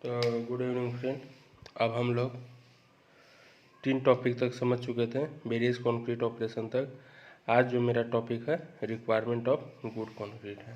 तो good evening friend. अब हम लोग 3 टॉपिक तक समझ चुके थे, वेरियस कंक्रीट ऑपरेशन तक। आज जो मेरा टॉपिक है रिक्वायरमेंट ऑफ गुड कंक्रीट है,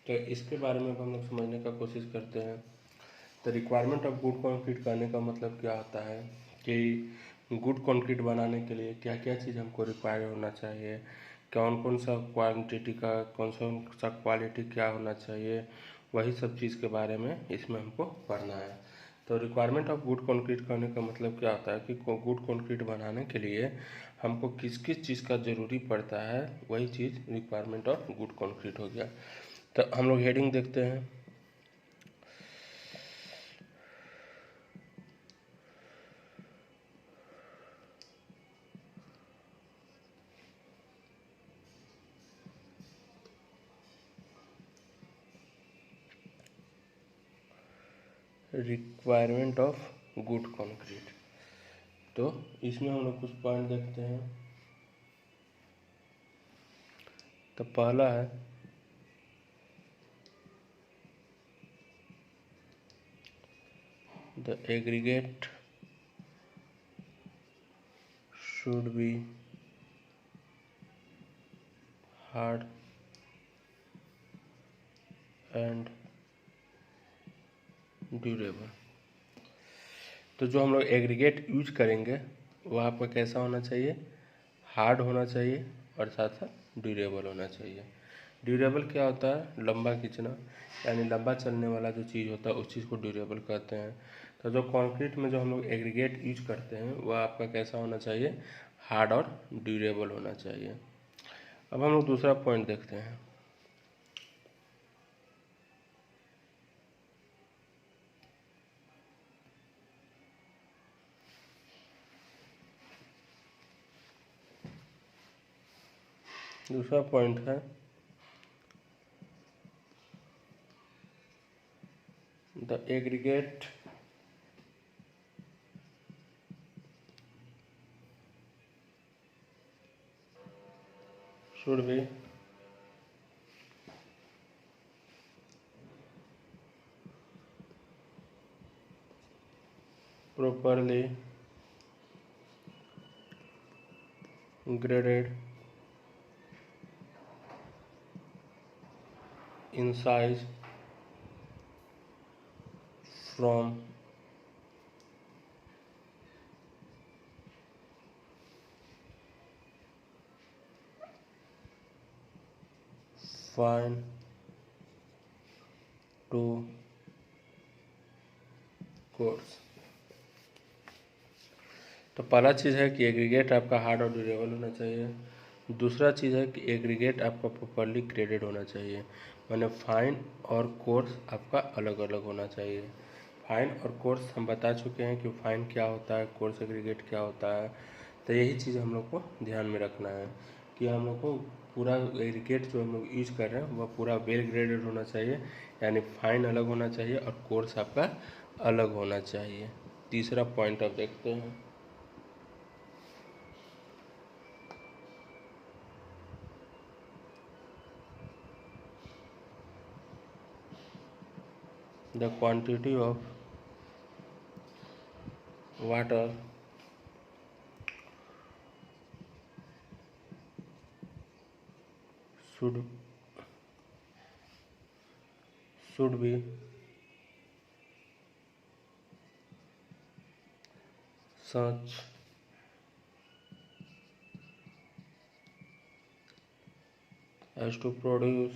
तो इसके बारे में हम लोग समझने का कोशिश करते हैं। तो रिक्वायरमेंट ऑफ गुड कंक्रीट कहने का मतलब क्या होता है कि गुड कंक्रीट बनाने के लिए क्या क्या चीज़ हमको रिक्वायर होना चाहिए, कौन कौन सा क्वांटिटी का कौन सा क्वालिटी क्या होना चाहिए, वही सब चीज़ के बारे में इसमें हमको पढ़ना है। तो रिक्वायरमेंट ऑफ गुड कंक्रीट कहने का मतलब क्या होता है कि गुड कंक्रीट बनाने के लिए हमको किस किस चीज़ का ज़रूरी पड़ता है, वही चीज़ रिक्वायरमेंट ऑफ गुड कंक्रीट हो गया। तो हम लोग हेडिंग देखते हैं। रिक्वायरमेंट ऑफ गुड कंक्रीट, तो इसमें हम लोग कुछ पॉइंट देखते हैं। तो पहला है the aggregate should be hard and durable. तो जो हम लोग एग्रीगेट यूज करेंगे वो आपका कैसा होना चाहिए, हार्ड होना चाहिए और साथ साथ ड्यूरेबल होना चाहिए। ड्यूरेबल क्या होता है, लंबा खींचना, यानी लंबा चलने वाला जो चीज़ होता है उस चीज़ को ड्यूरेबल कहते हैं। तो जो कंक्रीट में जो हम लोग एग्रीगेट यूज करते हैं वह आपका कैसा होना चाहिए, हार्ड और ड्यूरेबल होना चाहिए। अब हम लोग दूसरा पॉइंट देखते हैं। दूसरा पॉइंट है the aggregate should be properly graded in size from fine to coarse। तो पहला चीज़ है कि एग्रीगेट आपका हार्ड और ड्यूरेबल होना चाहिए। दूसरा चीज़ है कि एग्रीगेट आपका प्रॉपर्ली ग्रेडेड होना चाहिए, माने फाइन और कोर्स आपका अलग अलग होना चाहिए। फाइन और कोर्स हम बता चुके हैं कि फाइन क्या होता है, कोर्स एग्रीगेट क्या होता है। तो यही चीज़ हम लोग को ध्यान में रखना है कि हम लोग को पूरा एग्रीगेट जो हम लोग यूज कर रहे हैं वह पूरा वेल ग्रेडेड होना चाहिए, यानी फाइन अलग होना चाहिए और कोर्स आपका अलग होना चाहिए। तीसरा पॉइंट अब देखते हैं। The quantity of water should be such as to produce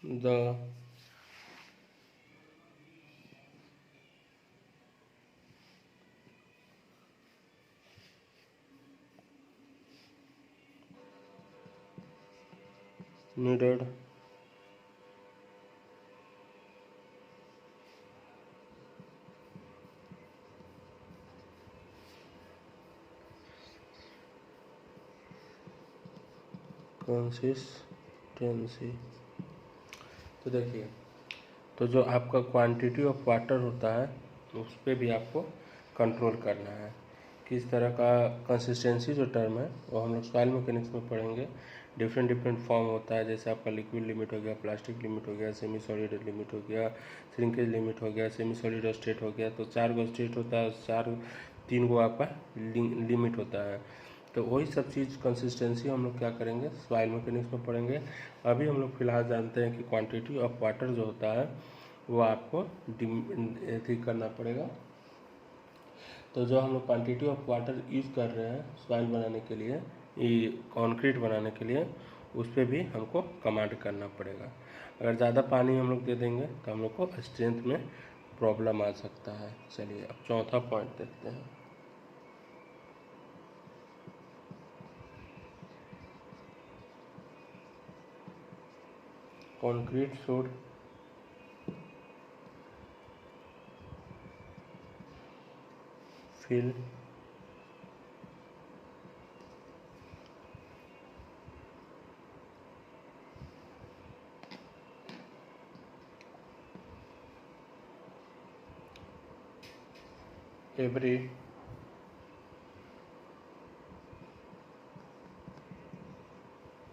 the needed consistency. तो देखिए, तो जो आपका क्वांटिटी ऑफ वाटर होता है उस पर भी आपको कंट्रोल करना है। किस तरह का कंसिस्टेंसी जो टर्म है वो हम लोग सॉइल मैकेनिक्स में पढ़ेंगे। डिफरेंट डिफरेंट फॉर्म होता है, जैसे आपका लिक्विड लिमिट हो गया, प्लास्टिक लिमिट हो गया, सेमी सॉलिड लिमिट हो गया, श्रिंकेज लिमिट हो गया, सेमी सॉलिड स्टेट हो गया। तो 4 गो स्टेट होता है, 3 गो आपका लिमिट होता है। तो वही सब चीज़ कंसिस्टेंसी हम लोग क्या करेंगे, सॉइल मैकेनिक्स में पढ़ेंगे। अभी हम लोग फिलहाल जानते हैं कि क्वांटिटी ऑफ वाटर जो होता है वो आपको ठीक करना पड़ेगा। तो जो हम लोग क्वांटिटी ऑफ वाटर यूज़ कर रहे हैं सॉइल बनाने के लिए, ये कंक्रीट बनाने के लिए, उस पर भी हमको कमांड करना पड़ेगा। अगर ज़्यादा पानी हम लोग दे देंगे तो हम लोग को स्ट्रेंथ में प्रॉब्लम आ सकता है। चलिए अब चौथा पॉइंट देखते हैं। Concrete should fill every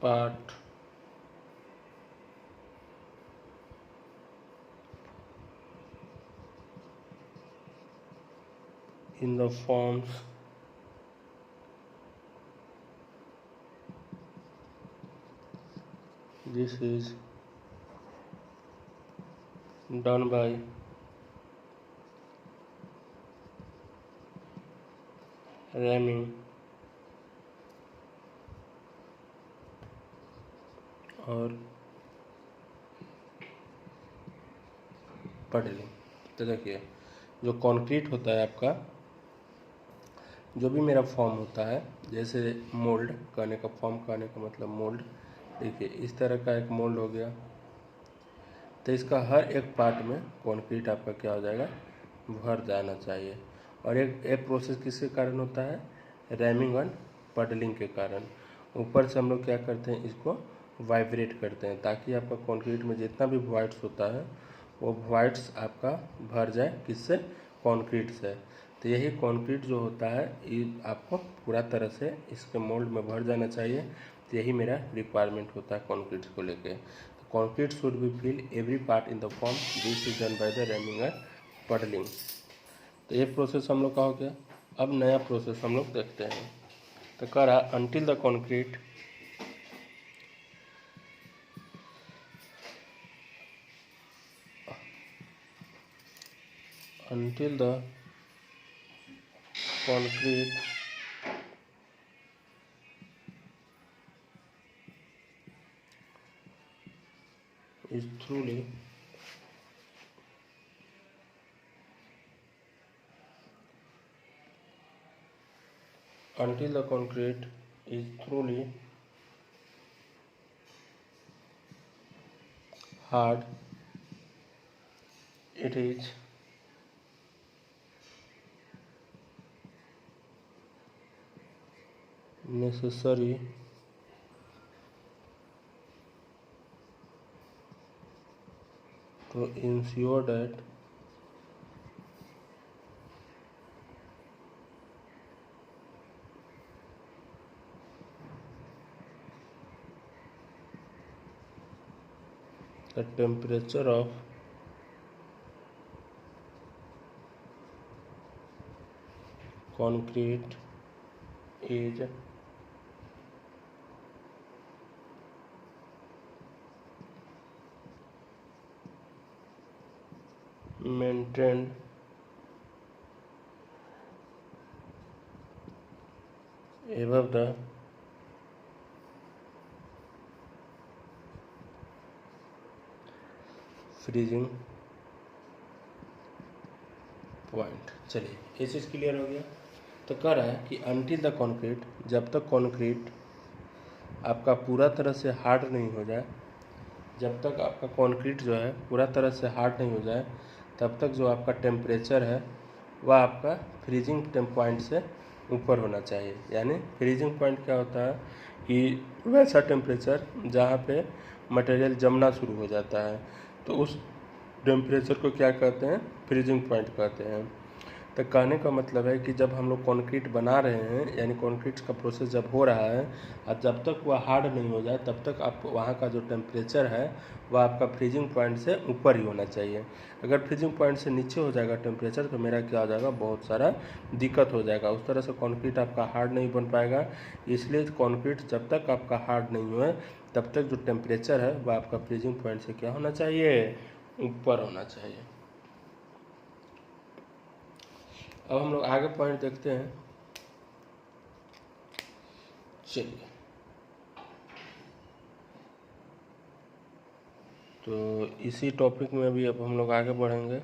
part in the forms this is done by ramming और पडलिंग। तो देखिए जो कंक्रीट होता है आपका, जो भी मेरा फॉर्म होता है, जैसे मोल्ड कहने का, फॉर्म कहने का मतलब मोल्ड। देखिए इस तरह का एक मोल्ड हो गया, तो इसका हर एक पार्ट में कंक्रीट आपका क्या हो जाएगा, भर जाना चाहिए। और एक प्रोसेस किसके कारण होता है, रैमिंग और पडलिंग के कारण। ऊपर से हम लोग क्या करते हैं, इसको वाइब्रेट करते हैं ताकि आपका कंक्रीट में जितना भी वॉइड्स होता है वो वॉइड्स आपका भर जाए, किससे, कंक्रीट से। तो यही कंक्रीट जो होता है ये आपको पूरा तरह से इसके मोल्ड में भर जाना चाहिए। तो यही मेरा रिक्वायरमेंट होता है कंक्रीट को लेके। तो concrete should be fill every part in the form, this is done by the ramming and puddling. तो ये प्रोसेस हम लोग का हो गया। अब नया प्रोसेस हम लोग देखते हैं। तो कह रहा until the concrete until the concrete is truly hard, it is necessary to ensure that the temperature of concrete is maintained above the freezing point. चलिए ये चीज़ क्लियर हो गया। तो कह रहा है कि अनटिल द कंक्रीट, जब तक कंक्रीट आपका पूरा तरह से हार्ड नहीं हो जाए, जब तक आपका कंक्रीट जो है पूरा तरह से हार्ड नहीं हो जाए, तब तक जो आपका टेम्परेचर है वह आपका फ्रीजिंग पॉइंट से ऊपर होना चाहिए। यानी फ्रीजिंग पॉइंट क्या होता है कि वैसा टेम्परेचर जहाँ पे मटेरियल जमना शुरू हो जाता है, तो उस टेम्परेचर को क्या कहते हैं, फ्रीजिंग पॉइंट कहते हैं। तो कहने का मतलब है कि जब हम लोग कंक्रीट बना रहे हैं, यानी कंक्रीट का प्रोसेस जब हो रहा है और जब तक वह हार्ड नहीं हो जाए तब तक आप वहाँ का जो टेम्परेचर है वह आपका फ्रीजिंग पॉइंट से ऊपर ही होना चाहिए। अगर फ्रीजिंग पॉइंट से नीचे हो जाएगा टेम्परेचर तो मेरा क्या हो जाएगा, बहुत सारा दिक्कत हो जाएगा। उस तरह से कंक्रीट आपका हार्ड नहीं बन पाएगा। इसलिए कंक्रीट जब तक आपका हार्ड नहीं हुआ तब तक जो टेम्परेचर है वह आपका फ्रीजिंग पॉइंट से क्या होना चाहिए, ऊपर होना चाहिए। अब हम लोग आगे पॉइंट देखते हैं। चलिए, तो इसी टॉपिक में भी अब हम लोग आगे बढ़ेंगे।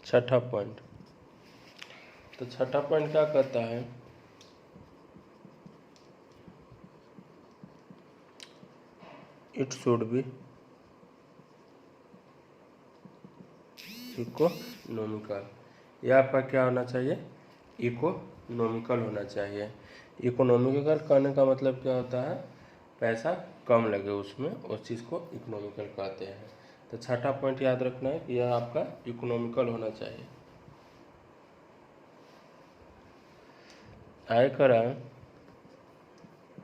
छठा पॉइंट, तो छठा पॉइंट क्या कहता है, इट शुड बी इकोनॉमिकल। यह आपका क्या होना चाहिए, इकोनॉमिकल होना चाहिए। इकोनॉमिकल कहने का मतलब क्या होता है, पैसा कम लगे उसमें, उस चीज़ को इकोनॉमिकल कहते हैं। तो छठा पॉइंट याद रखना है कि यह आपका इकोनॉमिकल होना चाहिए। आय करा